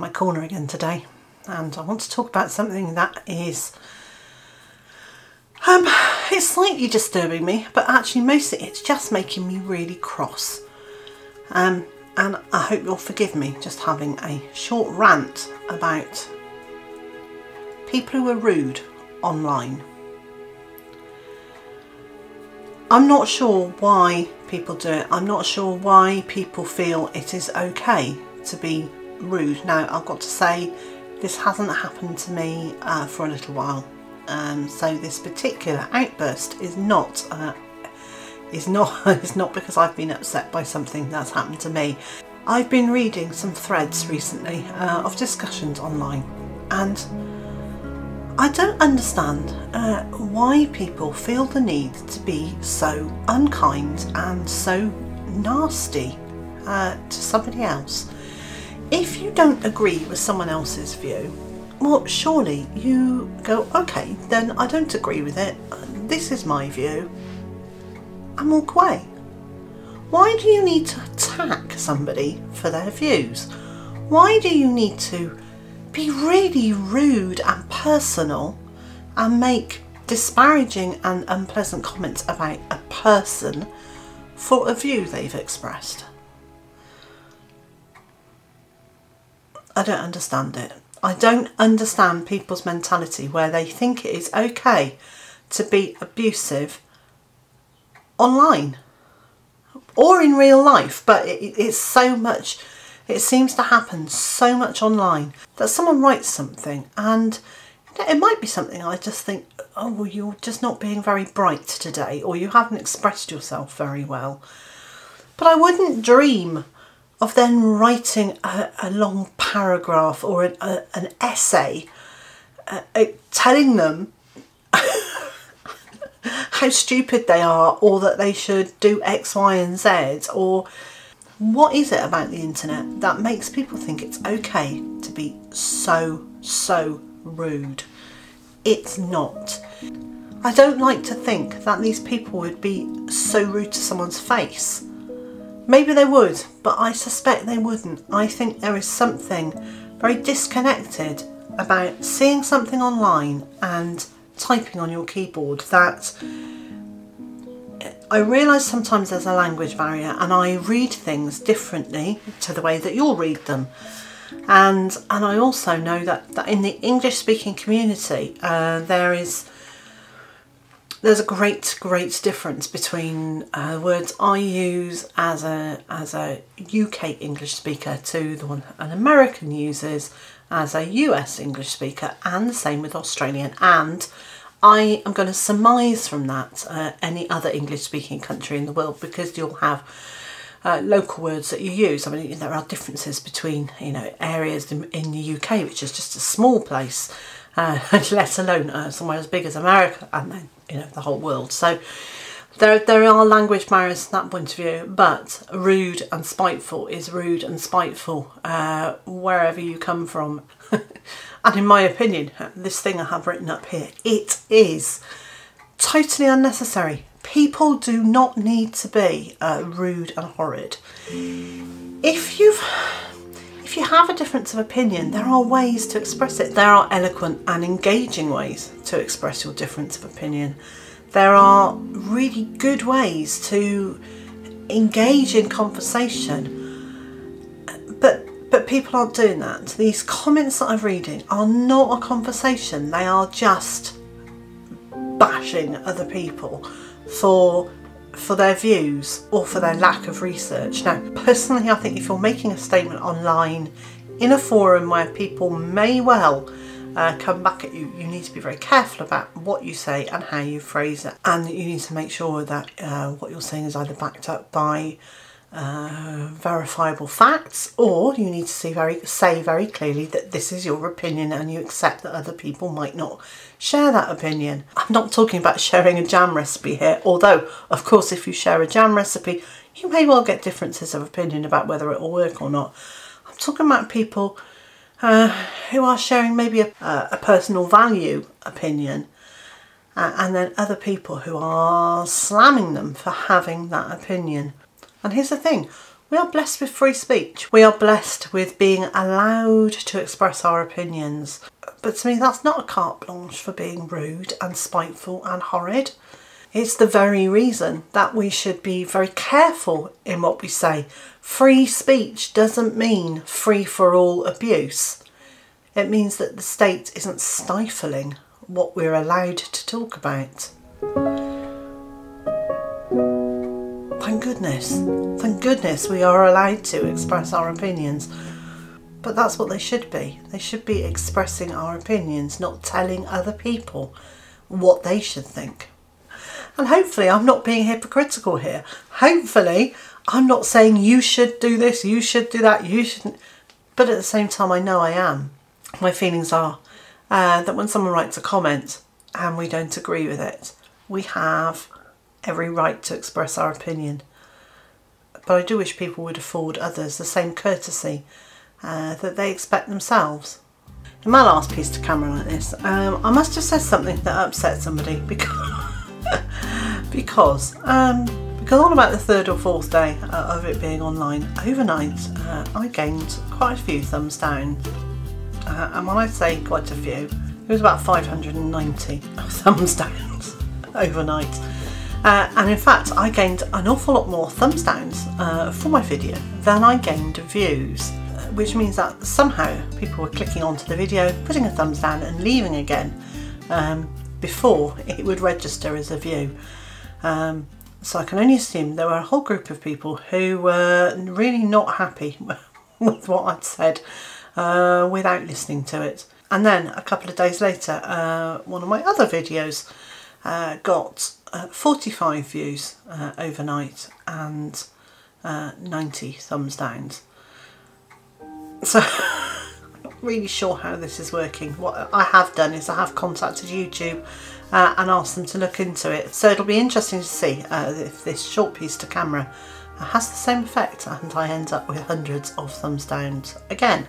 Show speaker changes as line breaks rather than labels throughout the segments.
my corner again today, and I want to talk about something that is it's slightly disturbing me, but actually mostly it's just making me really cross. And I hope you'll forgive me just having a short rant about people who are rude online. I'm not sure why people do it. I'm not sure why people feel it is okay to be rude. Now, I've got to say, this hasn't happened to me for a little while. So this particular outburst is not it's not because I've been upset by something that's happened to me. I've been reading some threads recently of discussions online, and I don't understand why people feel the need to be so unkind and so nasty to somebody else. If you don't agree with someone else's view, well, surely you go, okay, then I don't agree with it. This is my view, and walk away. Why do you need to attack somebody for their views? Why do you need to be really rude and personal and make disparaging and unpleasant comments about a person for a view they've expressed? I don't understand it. I don't understand people's mentality where they think it is okay to be abusive online or in real life, but it's so much, it seems to happen so much online that someone writes something and it might be something I just think, oh, well, you're just not being very bright today, or you haven't expressed yourself very well. But I wouldn't dream of then writing a long paragraph or an essay telling them how stupid they are, or that they should do X, Y and Z, or what is it about the internet that makes people think it's okay to be so rude? It's not. I don't like to think that these people would be so rude to someone's face. Maybe they would, but I suspect they wouldn't. I think there is something very disconnected about seeing something online and typing on your keyboard that I realise sometimes there's a language barrier, and I read things differently to the way that you'll read them. And I also know that in the English speaking community there's a great difference between words I use as a UK English speaker to the one an American uses as a US English speaker, and the same with Australian, and I am going to surmise from that any other English speaking country in the world, because you'll have local words that you use. I mean, there are differences between, you know, areas in the UK, which is just a small place, let alone somewhere as big as America, and then, you know, the whole world. So there are language barriers from that point of view, but rude and spiteful is rude and spiteful wherever you come from. And in my opinion, this thing I have written up here, it is totally unnecessary. People do not need to be rude and horrid. If you have a difference of opinion, there are ways to express it. There are eloquent and engaging ways to express your difference of opinion. There are really good ways to engage in conversation. But people aren't doing that. These comments that I'm reading are not a conversation. They are just bashing other people for their views or for their lack of research. Now, personally, I think if you're making a statement online in a forum where people may well come back at you, you need to be very careful about what you say and how you phrase it, and you need to make sure that what you're saying is either backed up by verifiable facts, or you need to say very clearly that this is your opinion and you accept that other people might not share that opinion. I'm not talking about sharing a jam recipe here, although of course if you share a jam recipe you may well get differences of opinion about whether it will work or not. I'm talking about people who are sharing maybe a personal value opinion, and then other people who are slamming them for having that opinion. And here's the thing, We are blessed with free speech. We are blessed with being allowed to express our opinions. But to me, that's not a carte blanche for being rude and spiteful and horrid. It's the very reason that we should be very careful in what we say. Free speech doesn't mean free for all abuse. It means that the state isn't stifling what we're allowed to talk about. Thank goodness we are allowed to express our opinions. But that's what they should be. They should be expressing our opinions, not telling other people what they should think. And hopefully I'm not being hypocritical here. Hopefully I'm not saying you should do this, you should do that, you shouldn't. But at the same time, I know I am. My feelings are that when someone writes a comment and we don't agree with it, we have every right to express our opinion. But I do wish people would afford others the same courtesy that they expect themselves. In my last piece to camera like this, I must have said something that upset somebody because on about the third or fourth day of it being online, overnight I gained quite a few thumbs down. And when I say quite a few, it was about 590 thumbs downs overnight. And in fact, I gained an awful lot more thumbs downs for my video than I gained views, which means that somehow people were clicking onto the video, putting a thumbs down and leaving again before it would register as a view. So I can only assume there were a whole group of people who were really not happy with what I'd said without listening to it. And then a couple of days later, one of my other videos got 45 views overnight and 90 thumbs downs. So I'm not really sure how this is working. What I have done is I have contacted YouTube and asked them to look into it. So it'll be interesting to see if this short piece to camera has the same effect and I end up with hundreds of thumbs downs again.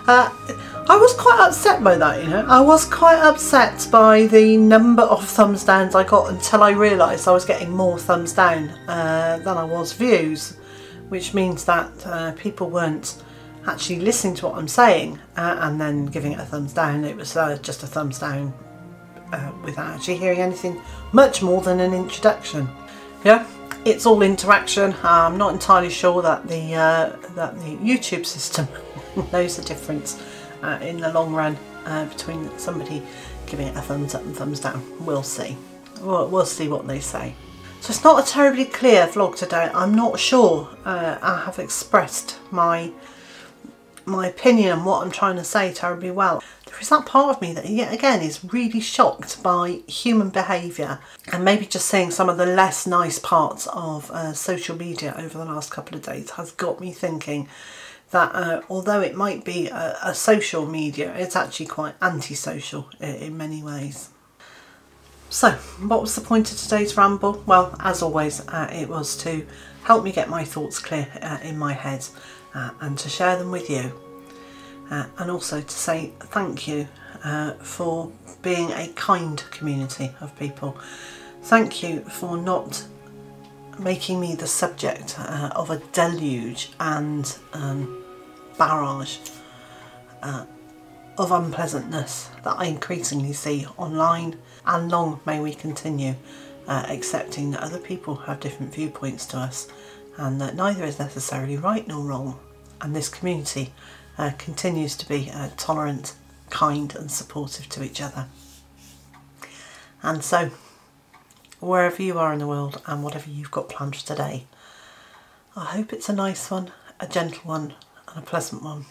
I was quite upset by that, you know. I was quite upset by the number of thumbs downs I got until I realised I was getting more thumbs down than I was views, which means that people weren't actually listening to what I'm saying and then giving it a thumbs down. It was just a thumbs down without actually hearing anything much more than an introduction. Yeah, it's all interaction. I'm not entirely sure that the YouTube system knows the difference in the long run between somebody giving it a thumbs up and thumbs down. We'll see. We'll see what they say. So it's not a terribly clear vlog today. I'm not sure I have expressed my opinion and what I'm trying to say terribly well. There is that part of me that yet again is really shocked by human behaviour, and maybe just seeing some of the less nice parts of social media over the last couple of days has got me thinking that although it might be a social media, it's actually quite antisocial in many ways. So what was the point of today's ramble? Well, as always, it was to help me get my thoughts clear in my head and to share them with you. And also to say thank you for being a kind community of people. Thank you for not making me the subject of a deluge and barrage of unpleasantness that I increasingly see online, and long may we continue accepting that other people have different viewpoints to us and that neither is necessarily right nor wrong, and this community continues to be tolerant, kind and supportive to each other. And so wherever you are in the world and whatever you've got planned for today, I hope it's a nice one, a gentle one and a pleasant one.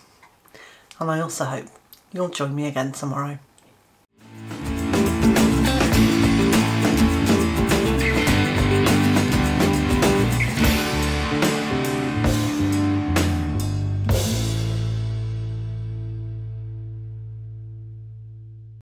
And I also hope you'll join me again tomorrow.